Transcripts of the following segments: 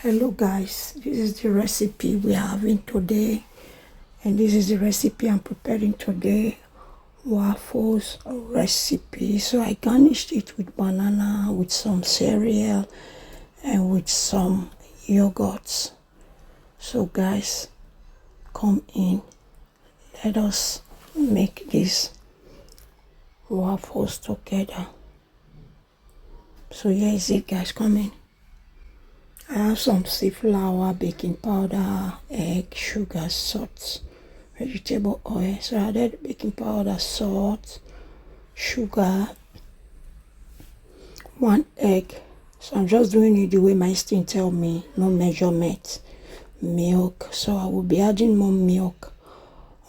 Hello guys, this is the recipe we are having today, and this is the recipe I'm preparing today. Waffles recipe. So I garnished it with banana, with some cereal, and with some yogurt. So guys, come in, let us make these waffles together. So here is it guys, come in. I have some sea flour, baking powder, egg, sugar, salt, vegetable oil. So I added baking powder, salt, sugar, 1 egg. So I'm just doing it the way my instinct tell me, no measurement. Milk. So I will be adding more milk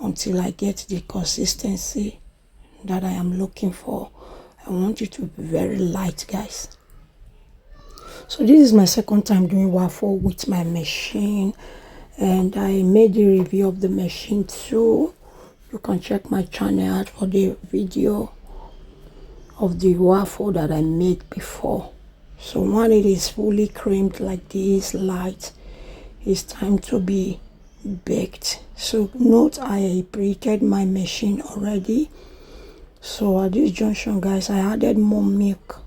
until I get the consistency that I am looking for. I want it to be very light, guys. So this is my second time doing waffle with my machine, and I made the review of the machine too. You can check my channel out for the video of the waffle that I made before. So when it is fully creamed like this, light, it's time to be baked. So note I preheated my machine already. So at this junction guys, I added more milk.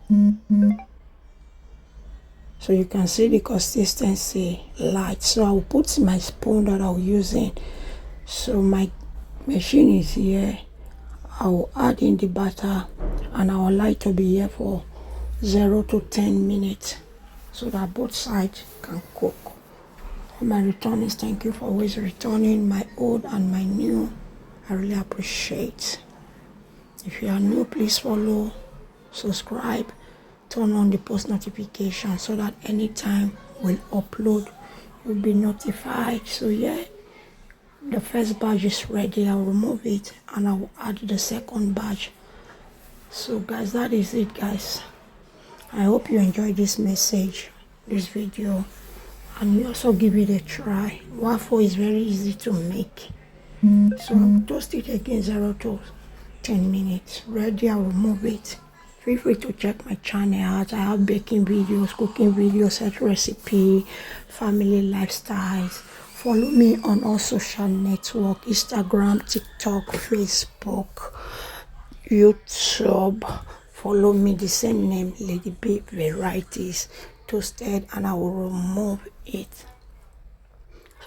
So you can see the consistency light. So I will put my spoon that I'll use in. So my machine is here. I will add in the butter, and I would like to be here for 0 to 10 minutes so that both sides can cook. All my returnees, thank you for always returning, my old and my new. I really appreciate. If you are new, please follow, subscribe, turn on the post notification so that anytime we'll upload, you'll be notified. So yeah, the first batch is ready. I'll remove it and I'll add the second batch. So guys, that is it guys. I hope you enjoyed this message, this video, and you also give it a try. Waffle is very easy to make. So toast it again 0 to 10 minutes. Ready, I'll remove it. Feel free to check my channel out. I have baking videos, cooking videos, health recipe, family lifestyles. Follow me on all social networks: Instagram, TikTok, Facebook, YouTube. Follow me the same name, Lady B Varieties. Toasted, and I will remove it.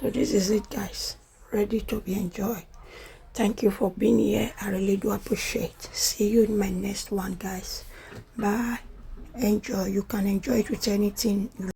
So this is it guys, ready to be enjoyed. Thank you for being here. I really do appreciate. See you in my next one guys. Bye. Enjoy. You can enjoy it with anything you